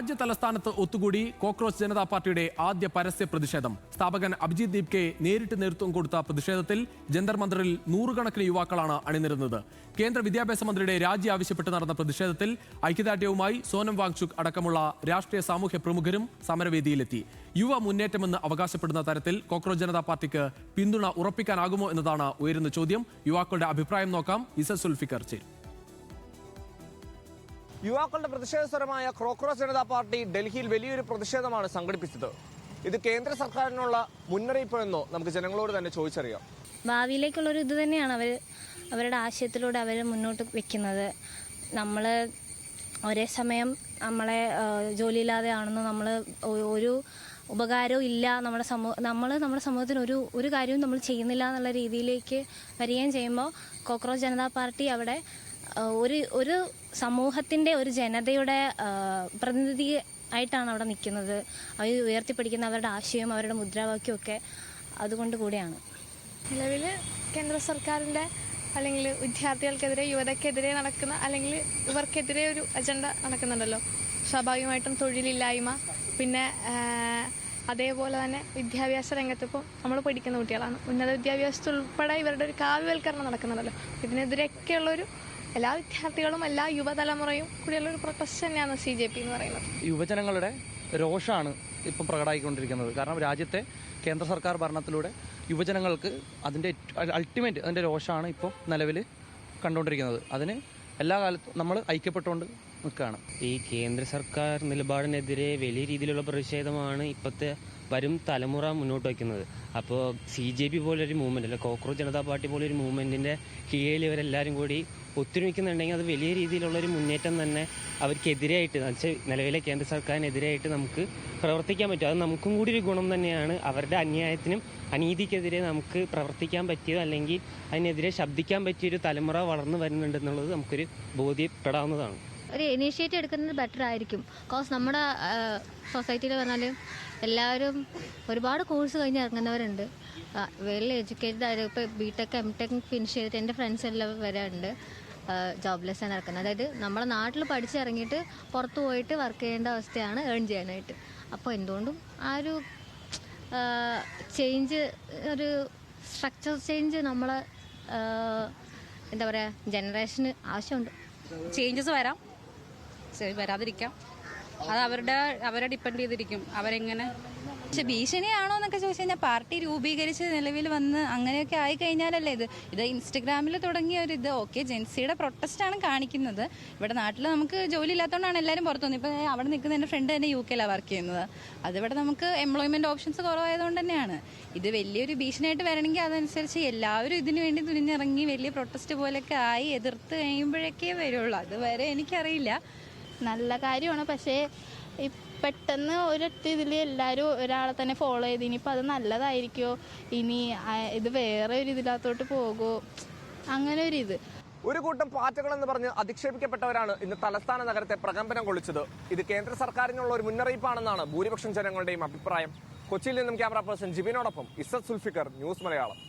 രാജ്യ തലസ്ഥാനത്ത് ഒത്തുകൂടി കോക്രോച്ച് ജനതാ പാർട്ടിയുടെ ആദ്യ പരസ്യ പ്രതിഷേധം. സ്ഥാപകൻ അഭിജിത് ദീപ്കെ നേരിട്ട് നേതൃത്വം കൊടുത്ത പ്രതിഷേധത്തിൽ ജന്തർ മന്ദറിൽ നൂറുകണക്കിന് യുവാക്കളാണ് അണിനിരുന്നത്. കേന്ദ്ര വിദ്യാഭ്യാസ മന്ത്രിയുടെ രാജി ആവശ്യപ്പെട്ട് നടന്ന പ്രതിഷേധത്തിൽ ഐക്യദാർഢ്യവുമായി സോനം വാങ്ചുക് അടക്കമുള്ള രാഷ്ട്രീയ സാമൂഹ്യ പ്രമുഖരും സമരവേദിയിലെത്തി. യുവ മുന്നേറ്റമെന്ന് അവകാശപ്പെടുന്ന തരത്തിൽ കോക്രോച്ച് ജനതാ പാർട്ടിക്ക് പിന്തുണ ഉറപ്പിക്കാനാകുമോ എന്നതാണ് ഉയരുന്ന ചോദ്യം. യുവാക്കളുടെ അഭിപ്രായം നോക്കാം. ഇസ സുൽഫിക്കർ ചേരും. യുവാക്കളുടെ പ്രതിഷേധ സ്വരമായ കോക്രോച്ച് ജനതാ പാർട്ടി ഡൽഹിയിൽ വലിയൊരു പ്രതിഷേധമാണ് സംഘടിപ്പിച്ചത്. ഇത് കേന്ദ്ര സർക്കാരിനുള്ള മുന്നറിയിപ്പ് എന്നോ നമുക്ക് ജനങ്ങളോട് തന്നെ ചോദിച്ചറിയാം. ഭാവിയിലേക്കുള്ളൊരു ഇത് തന്നെയാണ് അവരുടെ ആശയത്തിലൂടെ അവർ മുന്നോട്ട് വെക്കുന്നത്. നമ്മൾ ഒരേ സമയം നമ്മളെ ജോലിയില്ലാതെ ആണെന്ന് നമ്മൾ ഒരു ഉപകാരവും ഇല്ല, നമ്മുടെ സമൂഹത്തിന് ഒരു കാര്യവും നമ്മൾ ചെയ്യുന്നില്ല എന്നുള്ള രീതിയിലേക്ക് വരികയും ചെയ്യുമ്പോൾ കോക്രോച്ച് ജനതാ പാർട്ടി അവിടെ ഒരു സമൂഹത്തിൻ്റെ ഒരു ജനതയുടെ പ്രതിനിധി ആയിട്ടാണ് അവിടെ നിൽക്കുന്നത്. അവർ ഉയർത്തിപ്പിടിക്കുന്ന അവരുടെ ആശയവും അവരുടെ മുദ്രാവാക്യവും ഒക്കെ അതുകൊണ്ട് കൂടിയാണ്. നിലവിൽ കേന്ദ്ര സർക്കാരിൻ്റെ അല്ലെങ്കിൽ വിദ്യാർത്ഥികൾക്കെതിരെ യുവതക്കെതിരെ നടക്കുന്ന അല്ലെങ്കിൽ ഇവർക്കെതിരെ ഒരു അജണ്ട നടക്കുന്നുണ്ടല്ലോ. സ്വാഭാവികമായിട്ടും തൊഴിലില്ലായ്മ, പിന്നെ അതേപോലെ തന്നെ വിദ്യാഭ്യാസ രംഗത്ത് ഇപ്പോൾ നമ്മൾ പഠിക്കുന്ന കുട്ടികളാണ്, ഉന്നത വിദ്യാഭ്യാസത്തിൽ ഉൾപ്പെടെ ഇവരുടെ ഒരു കാവ്യവൽക്കരണം നടക്കുന്നുണ്ടല്ലോ. ഇതിനെതിരെയൊക്കെയുള്ളൊരു എല്ലാ വിദ്യാർത്ഥികളും എല്ലാ യുവതലമുറയും കൂടിയുള്ളൊരു പ്രൊട്ടസ്റ്റ് തന്നെയാണ് CJP എന്ന് പറയുന്നത്. യുവജനങ്ങളുടെ രോഷമാണ് ഇപ്പം പ്രകടമായിക്കൊണ്ടിരിക്കുന്നത്. കാരണം രാജ്യത്തെ കേന്ദ്ര സർക്കാർ ഭരണത്തിലൂടെ യുവജനങ്ങൾക്ക് അതിൻ്റെ രോഷമാണ് ഇപ്പോൾ നിലവിൽ കണ്ടുകൊണ്ടിരിക്കുന്നത്. അതിന് എല്ലാ കാലത്തും നമ്മൾ ഐക്യപ്പെട്ടുകൊണ്ട് നിൽക്കുകയാണ്. ഈ കേന്ദ്ര സർക്കാർ നിലപാടിനെതിരെ വലിയ രീതിയിലുള്ള പ്രതിഷേധമാണ് ഇപ്പോഴത്തെ വരും തലമുറ മുന്നോട്ട് വയ്ക്കുന്നത്. അപ്പോൾ CJP പോലൊരു മൂവ്മെൻ്റ് അല്ല, കോക്രോച്ച് ജനതാ പാർട്ടി പോലൊരു മൂവ്മെൻറ്റിൻ്റെ കീഴിൽ ഇവരെല്ലാവരും കൂടി ഒത്തൊരുമിക്കുന്നുണ്ടെങ്കിൽ അത് വലിയ രീതിയിലുള്ളൊരു മുന്നേറ്റം തന്നെ അവർക്കെതിരായിട്ട്, എന്നുവെച്ചാൽ നിലവിലെ കേന്ദ്ര സർക്കാരിനെതിരായിട്ട് നമുക്ക് പ്രവർത്തിക്കാൻ പറ്റും. അത് നമുക്കും കൂടി ഒരു ഗുണം തന്നെയാണ്. അവരുടെ അന്യായത്തിനും അനീതിക്കെതിരെ നമുക്ക് പ്രവർത്തിക്കാൻ പറ്റിയോ അല്ലെങ്കിൽ അതിനെതിരെ ശബ്ദിക്കാൻ പറ്റിയൊരു തലമുറ വളർന്നു വരുന്നുണ്ടെന്നുള്ളത് നമുക്കൊരു ബോധ്യപ്പെടാവുന്നതാണ്. ഒരു ഇനീഷ്യേറ്റീവ് എടുക്കുന്നത് ബെറ്റർ ആയിരിക്കും. ബിക്കോസ് നമ്മുടെ സൊസൈറ്റിയിൽ പറഞ്ഞാൽ എല്ലാവരും ഒരുപാട് കോഴ്സ് കഴിഞ്ഞ് ഇറങ്ങുന്നവരുണ്ട്, വെൽ എഡ്യൂക്കേറ്റഡ് ആയിട്ട്. ഇപ്പോൾ BTech MTech ഫിനിഷ് ചെയ്തിട്ട് എൻ്റെ ഫ്രണ്ട്സ് എല്ലാം വരെ ഉണ്ട് ജോബ്ലെസ് ആണ് നടക്കുന്നത്. അതായത് നമ്മുടെ നാട്ടിൽ പഠിച്ചിറങ്ങിയിട്ട് പുറത്ത് പോയിട്ട് വർക്ക് ചെയ്യേണ്ട അവസ്ഥയാണ് ഏൺ ചെയ്യാനായിട്ട്. അപ്പോൾ എന്തുകൊണ്ടും ആ ഒരു ചേഞ്ച്, ഒരു സ്ട്രക്ചർ ചേഞ്ച് നമ്മളെ എന്താ പറയുക ജനറേഷന് ആവശ്യമുണ്ട്. ചേഞ്ചസ് വരാതിരിക്കാം, അത് അവരെ ഡിപ്പെൻഡ് ചെയ്തിരിക്കും അവരെങ്ങനെ. പക്ഷെ ഭീഷണിയാണോ എന്നൊക്കെ ചോദിച്ചു കഴിഞ്ഞാൽ പാർട്ടി രൂപീകരിച്ച് നിലവിൽ വന്ന് അങ്ങനെയൊക്കെ ആയി കഴിഞ്ഞാലല്ലേ ഇത് ഇൻസ്റ്റഗ്രാമിൽ തുടങ്ങിയ ഒരു ഇത്. ഓക്കെ, ജെൻസിയുടെ പ്രൊട്ടസ്റ്റാണ് കാണിക്കുന്നത്. ഇവിടെ നാട്ടിൽ നമുക്ക് ജോലി ഇല്ലാത്തതുകൊണ്ടാണ് എല്ലാവരും പുറത്തു വന്നത്. ഇപ്പം അവിടെ നിൽക്കുന്ന എൻ്റെ ഫ്രണ്ട് തന്നെ UK വർക്ക് ചെയ്യുന്നത്. അതിവിടെ നമുക്ക് എംപ്ലോയ്മെൻറ്റ് ഓപ്ഷൻസ് കുറവായതുകൊണ്ട് തന്നെയാണ്. ഇത് വലിയൊരു ഭീഷണിയായിട്ട് വരണമെങ്കിൽ അതനുസരിച്ച് എല്ലാവരും ഇതിനു വേണ്ടി തുനിഞ്ഞിറങ്ങി വലിയ പ്രൊട്ടസ്റ്റ് പോലെയൊക്കെ ആയി എതിർത്ത് കഴിയുമ്പോഴൊക്കെ വരുള്ളൂ. അതുവരെ എനിക്കറിയില്ല. നല്ല കാര്യമാണ്, പക്ഷേ പെട്ടെന്ന് ഒരൊറ്റ ഇതിൽ എല്ലാവരും ഒരാളെ തന്നെ ഫോളോ ചെയ്ത് ഇനിയിപ്പോൾ അത് നല്ലതായിരിക്കുമോ, ഇനി ഇത് വേറെ ഒരു ഇതിനകത്തോട്ട് പോകുമോ, അങ്ങനെ ഒരു ഇത്. ഒരു കൂട്ടം പാറ്റകൾ എന്ന് പറഞ്ഞ് അധിക്ഷേപിക്കപ്പെട്ടവരാണ് ഇന്ന് തലസ്ഥാന നഗരത്തെ പ്രകമ്പനം കൊള്ളിച്ചത്. ഇത് കേന്ദ്ര സർക്കാരിനുള്ള ഒരു മുന്നറിയിപ്പാണെന്നാണ് ഭൂരിപക്ഷം ജനങ്ങളുടെയും അഭിപ്രായം. കൊച്ചിയിൽ നിന്നും ക്യാമറ പേഴ്സൺ ജിബിനോടൊപ്പം ഇസ സുൽഫിക്കർ, ന്യൂസ് മലയാളം.